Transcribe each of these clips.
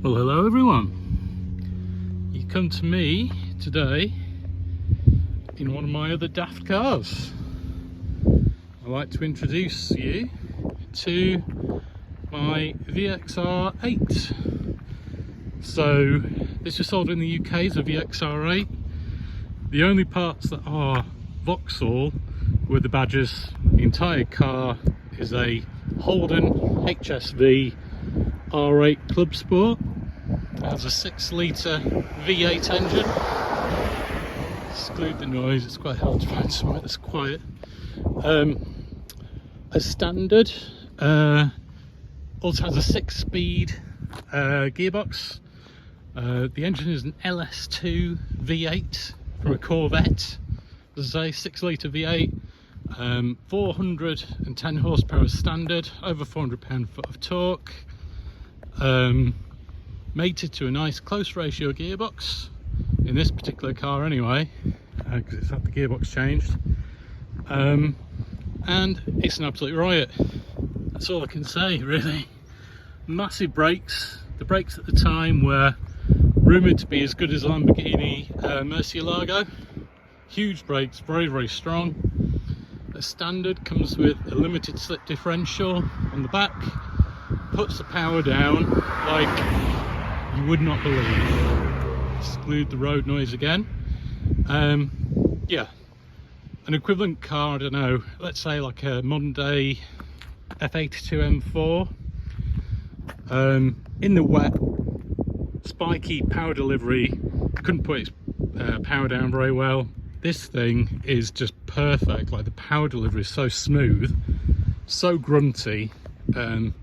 Well, hello everyone. You come to me today in one of my other daft cars. I'd like to introduce you to my VXR8. So this was sold in the UK as a VXR8. The only parts that are Vauxhall with the badges, the entire car is a Holden HSV R8 Club Sport. It has a 6-litre V8 engine. Exclude the noise, it's quite hard to find somewhere that's quiet. As standard, also has a 6-speed gearbox. The engine is an LS2 V8 from a Corvette. As I say, 6-litre V8, 410 horsepower standard, over 400 pound-foot of torque. Mated to a nice close ratio gearbox in this particular car anyway, because it's had the gearbox changed, and it's an absolute riot. That's all I can say really. Massive brakes. The brakes at the time were rumoured to be as good as Lamborghini Murcielago. Huge brakes, very strong. The standard comes with a limited slip differential on the back, puts the power down like you would not believe. Exclude the road noise again. Yeah, an equivalent car, I don't know, let's say like a modern day F82 M4. In the wet, spiky power delivery, couldn't put its power down very well. This thing is just perfect. Like, the power delivery is so smooth, so grunty. I'm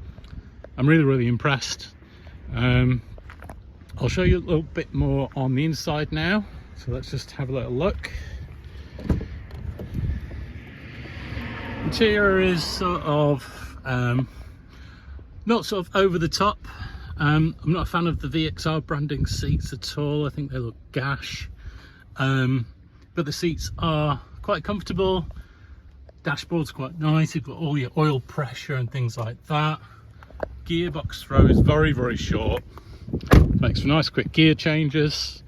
really impressed. I'll show you a little bit more on the inside now, so let's just have a little look. Interior is sort of not sort of over the top. I'm not a fan of the VXR branding seats at all. I think they look gash, but the seats are quite comfortable. Dashboard's quite nice. You've got all your oil pressure and things like that. Gearbox throw is very short, makes for nice quick gear changes.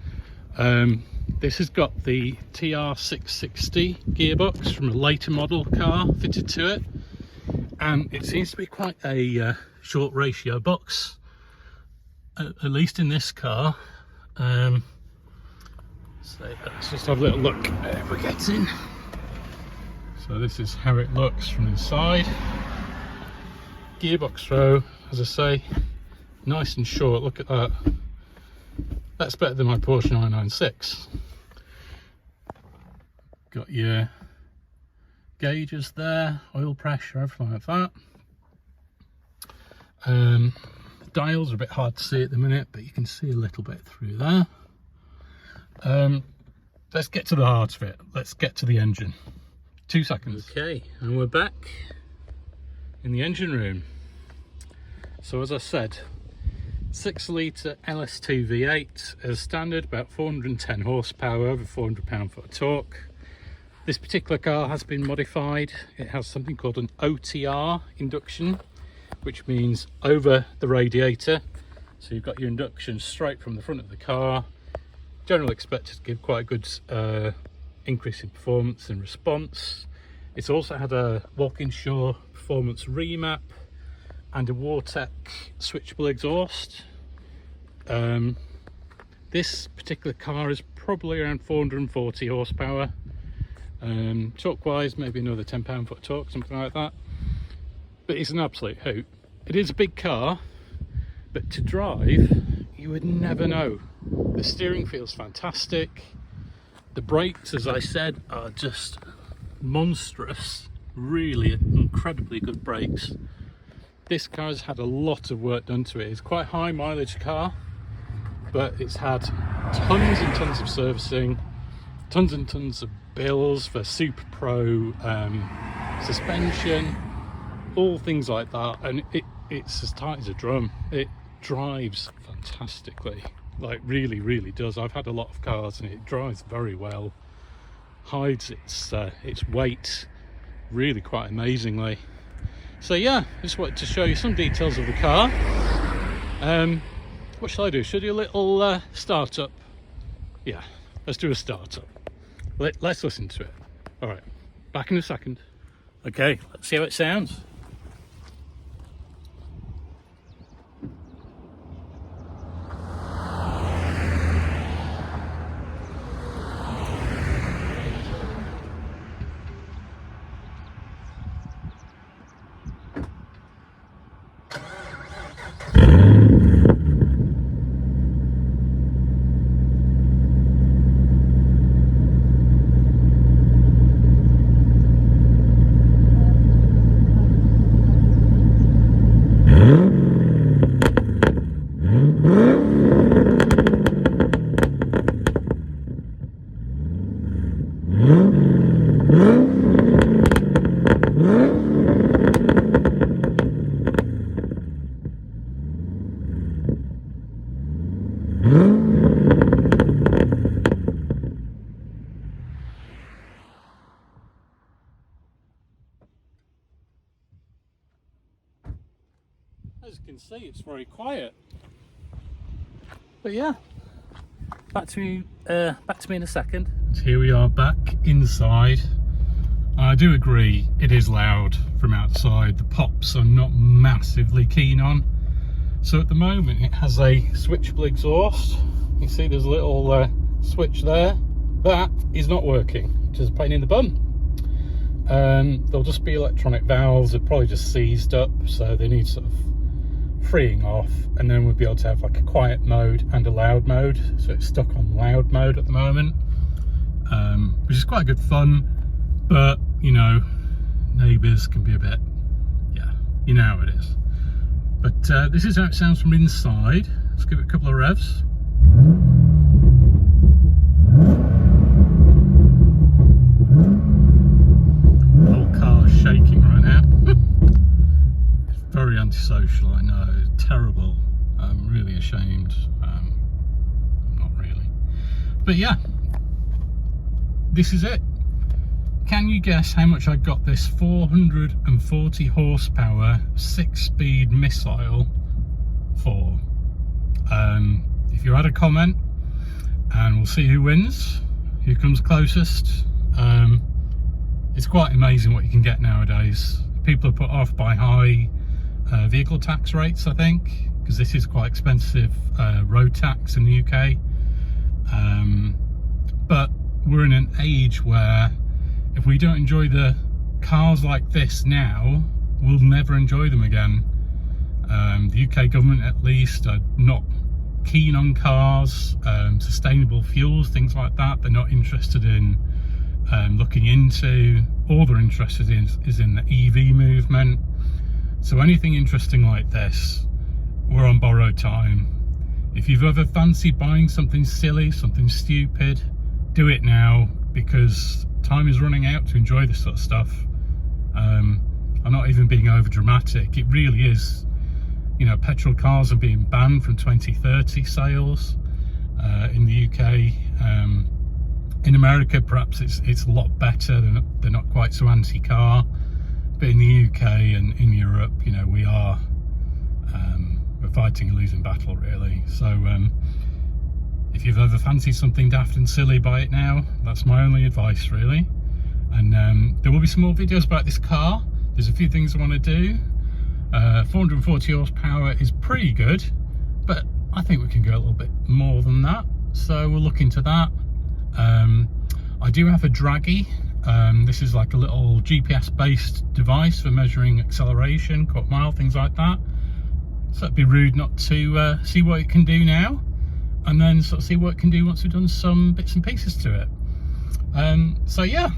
This has got the TR660 gearbox from a later model car fitted to it, and it seems to be quite a short ratio box, at least in this car. So let's just have a little look if we get in. So this is how it looks from inside. Gearbox throw, as I say, nice and short. Look at that. That's better than my Porsche 996. Got your gauges there, oil pressure, everything like that. The dials are a bit hard to see at the minute, but you can see a little bit through there. Let's get to the heart of it. Let's get to the engine. 2 seconds. Okay, and we're back in the engine room. So as I said, 6-litre LS2 V8 as standard, about 410 horsepower, over 400 pound-foot of torque. This particular car has been modified. It has something called an OTR induction, which means over the radiator. So you've got your induction straight from the front of the car. Generally expected to give quite a good increase in performance and response. It's also had a Walkinshaw performance remap and a Wartec switchable exhaust. This particular car is probably around 440 horsepower. Torque wise, maybe another 10 pound-foot torque, something like that. But it's an absolute hoot. It is a big car, but to drive, you would never know. The steering feels fantastic. The brakes, as I said, are just monstrous. Really incredibly good brakes. This car has had a lot of work done to it. It's quite a high mileage car, but it's had tons and tons of servicing, tons and tons of bills for Super Pro suspension, all things like that, and it's as tight as a drum. It drives fantastically, like really does. I've had a lot of cars and it drives very well, hides its weight really quite amazingly. So yeah, just wanted to show you some details of the car. What shall I do? Should I do a little startup? Yeah, let's do a startup. Let's listen to it. All right, back in a second. Okay, let's see how it sounds. As you can see, it's very quiet. But yeah, back to me in a second. So here we are back inside. I do agree it is loud from outside. The pops I'm not massively keen on. So at the moment it has a switchable exhaust. You see there's a little switch there. That is not working, which is a pain in the bum. There'll just be electronic valves. They're probably just seized up, so they need sort of freeing off, and then we'll be able to have like a quiet mode and a loud mode. So it's stuck on loud mode at the moment, which is quite good fun, but you know, neighbours can be a bit, yeah, you know how it is. But this is how it sounds from inside. Let's give it a couple of revs. The whole car's shaking right now. It's very antisocial, I know, it's terrible. I'm really ashamed. I'm not really. But yeah, this is it. Can you guess how much I got this 440 horsepower 6-speed missile for? If you had a comment, and we'll see who wins, who comes closest. It's quite amazing what you can get nowadays. People are put off by high vehicle tax rates, I think, because this is quite expensive road tax in the UK. But we're in an age where if we don't enjoy the cars like this now, we'll never enjoy them again. The UK government, at least, are not keen on cars, sustainable fuels, things like that. They're not interested in looking into. All they're interested in is in the EV movement. So anything interesting like this, we're on borrowed time. If you've ever fancied buying something silly, something stupid, do it now, because time is running out to enjoy this sort of stuff. I'm not even being over dramatic. It really is. You know, petrol cars are being banned from 2030 sales in the UK. In America, perhaps it's a lot better. They're not quite so anti-car. But in the UK and in Europe, you know, we're fighting a losing battle, really. So if you've ever fancied something daft and silly, buy it now. That's my only advice, really. And there will be some more videos about this car. There's a few things I want to do. 440 horsepower is pretty good, but I think we can go a little bit more than that, so we'll look into that. I do have a draggy. This is like a little GPS based device for measuring acceleration, quarter mile, things like that. So it'd be rude not to see what it can do now, and then sort of see what it can do once we've done some bits and pieces to it. So yeah,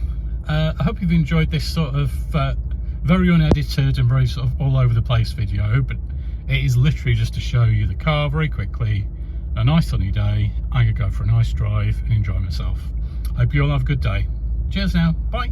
I hope you've enjoyed this sort of very unedited and very sort of all over the place video, but it is literally just to show you the car very quickly. A nice sunny day, I could go for a nice drive and enjoy myself. Hope you all have a good day. Cheers now, bye.